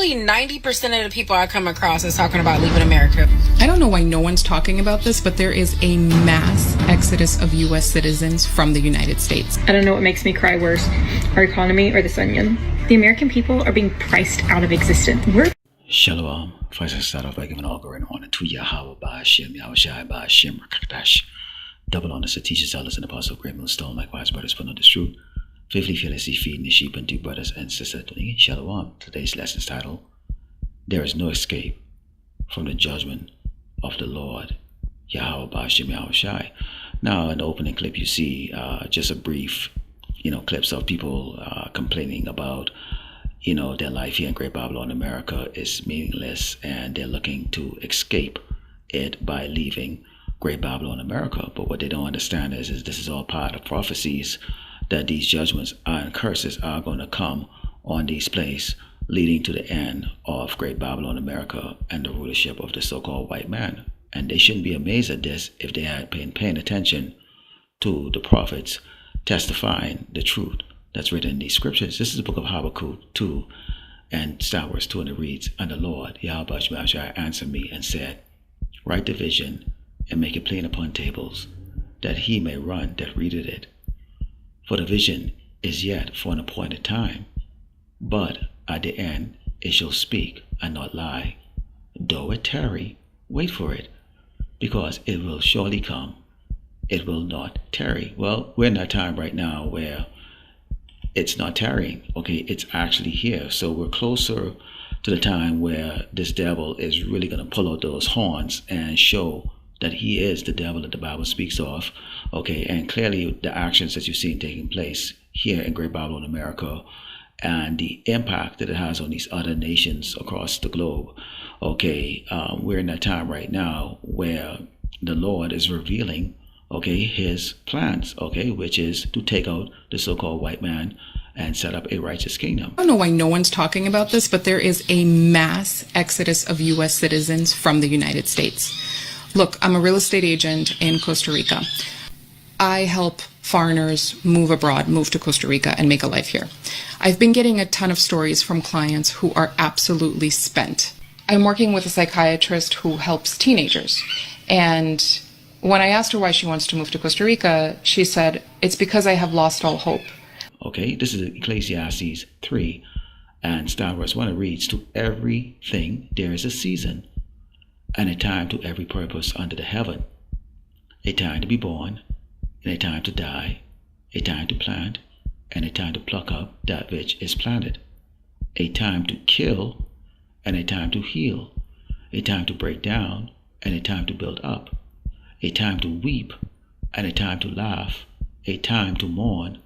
Literally 90% of the people I come across is talking about leaving America. I don't know why no one's talking about this, but there is a mass exodus of U.S. citizens from the United States. I don't know what makes me cry worse, our economy or this onion. The American people are being priced out of existence. Shalom. First, I start off by giving all glory and honor to Yahweh, Ba'ashem, Yahushai, Ba'ashem, Rakadash. Double honors to teachers, elders, and apostles of Great Millstone, likewise, brothers, put on this truth. Faithfully, fearlessly feeding the sheep unto brothers and sisters. Shalom. Today's lesson is titled, There is no escape from the judgment of the Lord, Yahweh, Ba'ashem, Yahushai. Now, in the opening clip, you see just a brief, clips of people complaining about, their life here in Great Babylon, America is meaningless, and they're looking to escape it by leaving Great Babylon, America. But what they don't understand is this is all part of prophecies that these judgments and curses are going to come on these places, leading to the end of Great Babylon, America, and the rulership of the so-called white man. And they shouldn't be amazed at this if they had been paying attention to the prophets testifying the truth that's written in these scriptures. This is the book of Habakkuk 2 and start verse 2, and it reads, And the Lord, Yahweh Shai, answered me and said, Write the vision and make it plain upon tables, that he may run that readeth it. For the vision is yet for an appointed time, but at the end it shall speak and not lie. Though it tarry, wait for it, because it will surely come. It will not tarry. Well, we're in that time right now where it's not tarrying. Okay, it's actually here. So we're closer to the time where this devil is really going to pull out those horns and show that he is the devil that the Bible speaks of. Okay, and clearly the actions that you've seen taking place here in Great Babylon, America, and the impact that it has on these other nations across the globe. Okay, we're in that time right now where the Lord is revealing, his plans, which is to take out the so-called white man and set up a righteous kingdom. I don't know why no one's talking about this, but there is a mass exodus of U.S. citizens from the United States. Look, I'm a real estate agent in Costa Rica. I help foreigners move abroad, move to Costa Rica, and make a life here. I've been getting a ton of stories from clients who are absolutely spent. I'm working with a psychiatrist who helps teenagers. And when I asked her why she wants to move to Costa Rica, she said, it's because I have lost all hope. Okay, this is Ecclesiastes 3, and start verse 1. It reads, To everything there is a season, and a time to every purpose under the heaven, a time to be born, and a time to die, a time to plant, and a time to pluck up that which is planted, a time to kill, and a time to heal, a time to break down, and a time to build up, a time to weep, and a time to laugh, a time to mourn,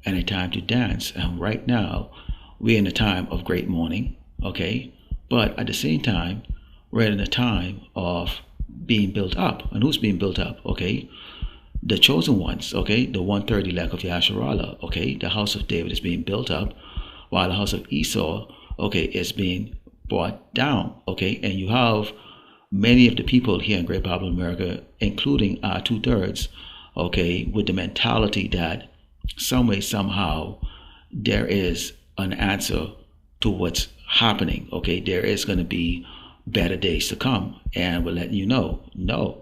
and a time to dance. And right now, we're in a time of great mourning, but at the same time, we're in a time of being built up. And who's being built up? The chosen ones, the 1/3 elect of Yasharallah, the house of David is being built up, while the house of Esau, is being brought down, and you have many of the people here in Great Babylon, America, including our 2/3, with the mentality that some way, somehow, there is an answer to what's happening, there is going to be better days to come, and we're letting you know, no,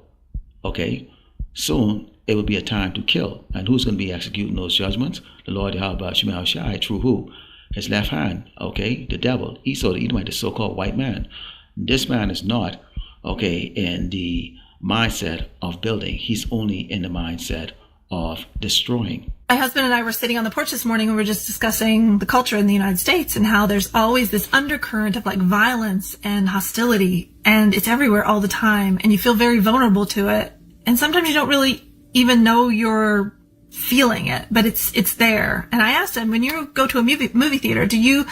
soon it will be a time to kill. And who's going to be executing those judgments? The Lord Yahweh Shemel Shai, through who? His left hand, the devil, Esau, the Edomite, the so-called white man. This man is not, in the mindset of building. He's only in the mindset of destroying. My husband and I were sitting on the porch this morning and we were just discussing the culture in the United States and how there's always this undercurrent of violence and hostility, and it's everywhere all the time, and you feel very vulnerable to it. And sometimes you don't really even know you're feeling it, but it's there. And I asked him, when you go to a movie theater, do you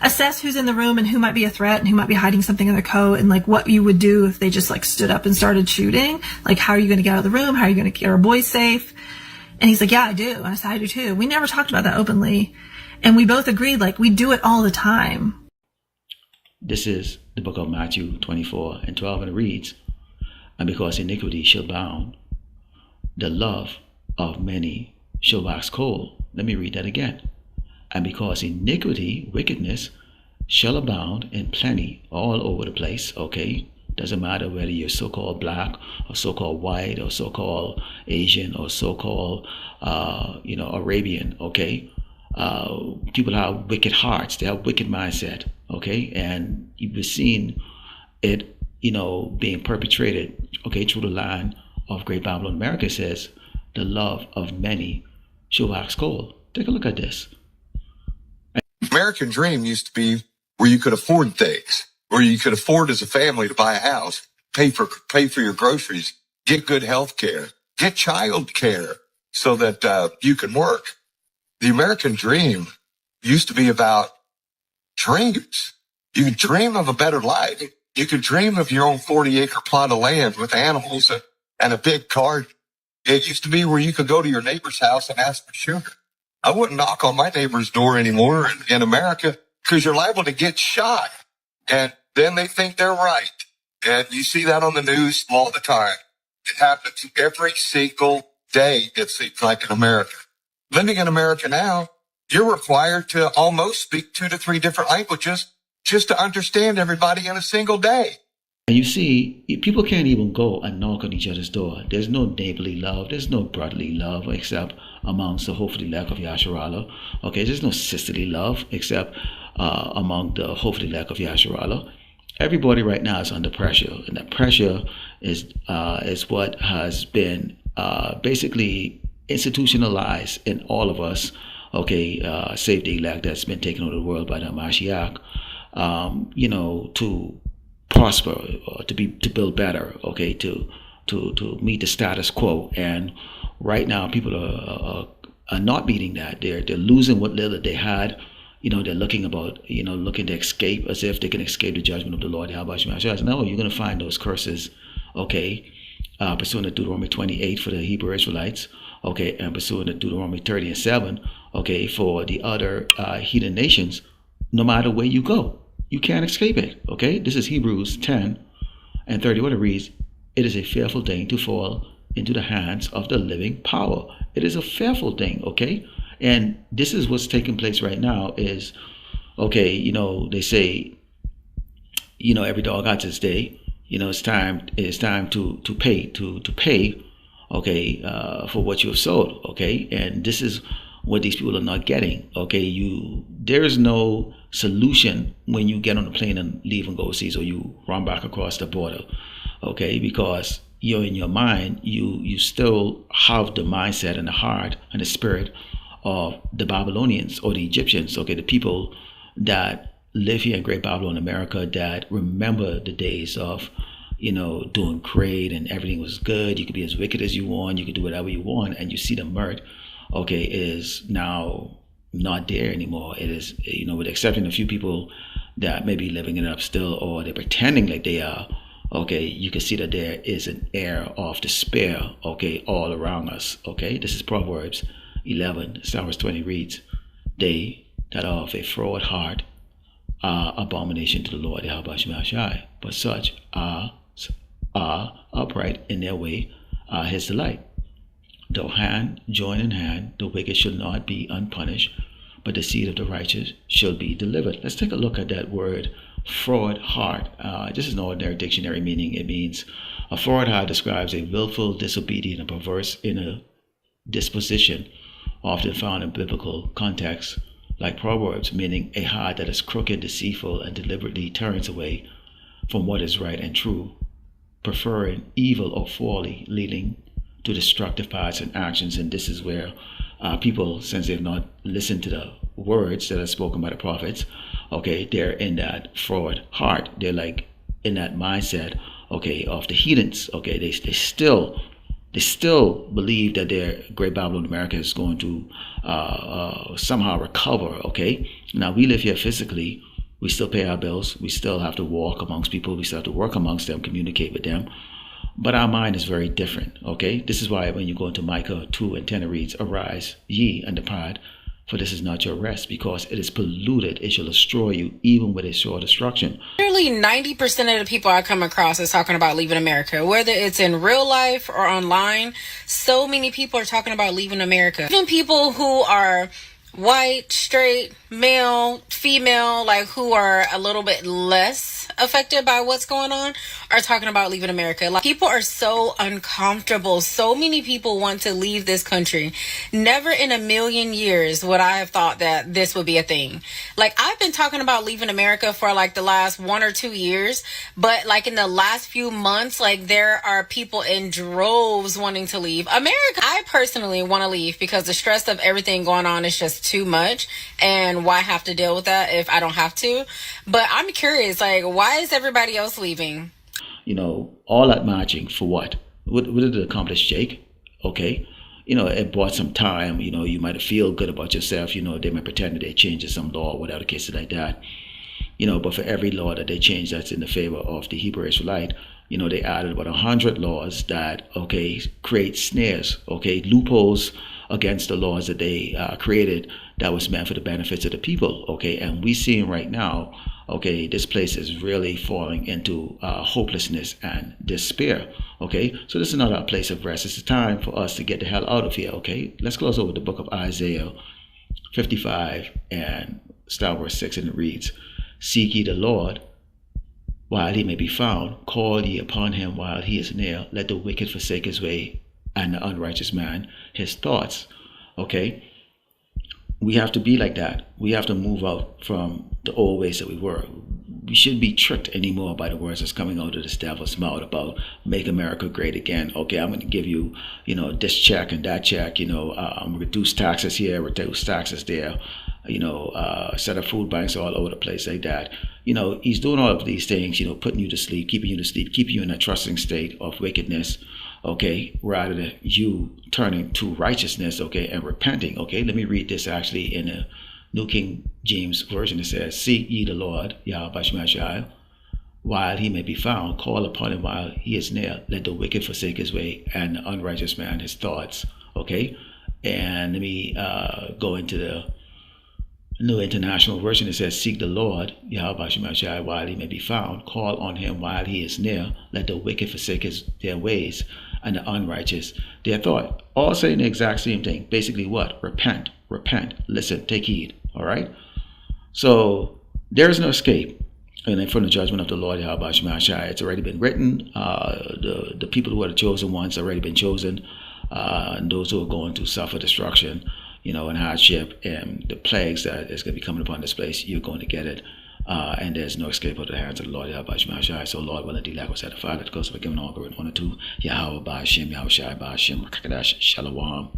assess who's in the room and who might be a threat and who might be hiding something in their coat, and what you would do if they just stood up and started shooting? How are you going to get out of the room? How are you going to keep our boys safe? And he's like, yeah, I do. And I said, I do too. We never talked about that openly. And we both agreed, we do it all the time. This is the book of Matthew 24 and 12, and it reads, And because iniquity shall abound, the love of many shall wax cold. Let me read that again. And because iniquity, wickedness, shall abound in plenty all over the place, okay? Doesn't matter whether you're so-called black or so-called white or so-called Asian or so-called, Arabian, okay? People have wicked hearts. They have wicked mindset, okay? And you've seen it, being perpetrated, okay, through the line of Great Babylon America. Says, the love of many shall wax cold. Take a look at this. American dream used to be where you could afford things, where you could afford as a family to buy a house, pay for your groceries, get good health care, get child care so that you can work. The American dream used to be about dreams. You could dream of a better life. You could dream of your own 40-acre plot of land with animals and a big car. It used to be where you could go to your neighbor's house and ask for sugar. I wouldn't knock on my neighbor's door anymore in America because you're liable to get shot. And then they think they're right. And you see that on the news all the time. It happens every single day, it seems like, in America. Living in America now, you're required to almost speak 2 to 3 different languages just to understand everybody in a single day. And you see, people can't even go and knock on each other's door. There's no neighborly love. There's no brotherly love except amongst the hopefully elect of Yasharallah. Okay, there's no sisterly love except among the hopefully elect of Yasharallah. Everybody right now is under pressure, and that pressure is what has been basically institutionalized in all of us. Okay, save the elect that's been taken over the world by the Mashiach. To prosper, or to build better, okay, to meet the status quo. And right now, people are not meeting that. They're losing what little they had. They're looking to escape as if they can escape the judgment of the Lord. No, you're going to find those curses, okay, pursuant to Deuteronomy 28 for the Hebrew Israelites, okay, and pursuant to Deuteronomy 30 and 7, okay, for the other heathen nations. No matter where you go, you can't escape it, okay? This is Hebrews 10 and 30, what it reads, it is a fearful thing to fall into the hands of the living power. It is a fearful thing, okay? And this is what's taking place right now is, okay, they say, every dog has its day. It's time to pay, okay, for what you have sold, okay? And this is what these people are not getting, okay? There is no solution when you get on a plane and leave and go overseas, or you run back across the border, okay? Because you're in your mind, you still have the mindset and the heart and the spirit of the Babylonians or the Egyptians, okay? The people that live here in Great Babylon, America, that remember the days of, doing great and everything was good. You could be as wicked as you want. You could do whatever you want. And you see the mirth, okay, is now not there anymore. It is, with the exception of a few people that may be living it up still, or they're pretending like they are, okay, you can see that there is an air of despair, okay, all around us, okay? This is Proverbs 11, verse 20 reads, they that are of a froward heart are abomination to the Lord, but such are upright in their way, are his delight. Though hand join in hand, the wicked shall not be unpunished, but the seed of the righteous shall be delivered. Let's take a look at that word, froward heart. This is an ordinary dictionary meaning. It means a froward heart describes a willful, disobedient, and perverse inner disposition, often found in biblical contexts, like Proverbs, meaning a heart that is crooked, deceitful, and deliberately turns away from what is right and true, preferring evil or folly, leading to destructive paths and actions. And this is where people, since they've not listened to the words that are spoken by the prophets, okay, they're in that froward heart. They're like in that mindset, okay, of the heathens. Okay, they still believe that their Great Babylon America is going to somehow recover. Okay, now we live here physically. We still pay our bills. We still have to walk amongst people. We still have to work amongst them, communicate with them. But our mind is very different, okay? This is why when you go into Micah 2 and 10, it reads, arise, ye, and depart, for this is not your rest, because it is polluted. It shall destroy you, even with a sure destruction. Nearly 90% of the people I come across is talking about leaving America, whether it's in real life or online. So many people are talking about leaving America. Even people who are white, straight, male, female, like who are a little bit less affected by what's going on, are talking about leaving America. Like, people are so uncomfortable. So many people want to leave this country. Never in a million years would I have thought that this would be a thing. Like, I've been talking about leaving America for like the last 1 or 2 years, but like in the last few months, like there are people in droves wanting to leave America. I personally want to leave because the stress of everything going on is just too much, and why have to deal with that if I don't have to? But I'm curious, like, why is everybody else leaving? All that marching for what? What did it accomplish, Jake? Okay. It bought some time. You might feel good about yourself. They might pretend that they changed some law or whatever, cases like that. But for every law that they change that's in the favor of the Hebrew Israelite, they added about 100 laws that, create snares, loopholes against the laws that they created that was meant for the benefits of the people, and we seeing right now, this place is really falling into hopelessness and despair, so this is not our place of rest. It's a time for us to get the hell out of here, Let's close over the book of Isaiah 55 and start verse 6, and it reads, "Seek ye the Lord while he may be found, call ye upon him while he is near, let the wicked forsake his way, and the unrighteous man his thoughts." We have to be like that. We have to move out from the old ways that we were. We shouldn't be tricked anymore by the words that's coming out of this devil's mouth about make America great again. I'm going to give you, this check and that check, reduce taxes here, reduce taxes there, set up food banks all over the place like that. He's doing all of these things, putting you to sleep, keeping you in a trusting state of wickedness, rather than you turning to righteousness, and repenting, Let me read this actually in a New King James Version. It says, "Seek ye the Lord, Yahweh Shemashai, while he may be found, call upon him while he is near, let the wicked forsake his way, and the unrighteous man his thoughts," And let me go into the New International Version. It says, "Seek the Lord, Yahweh Shemashai, while he may be found, call on him while he is near, let the wicked forsake their ways, and the unrighteous their thought." All saying the exact same thing. Basically what? Repent, listen, take heed. All right? So there is no escape and from the judgment of the Lord Yahweh Shemashai. It's already been written. The people who are the chosen ones already been chosen. And those who are going to suffer destruction, and hardship and the plagues that is going to be coming upon this place, you're going to get it. And there's no escape out of the hands of the Lord Yahweh Shemashai. So Lord, will indeed, like was said, the Father, that goes for giving all glory and honor to Yahweh Ba'ashem, Yahweh Shai Ba'ashem, Shalom.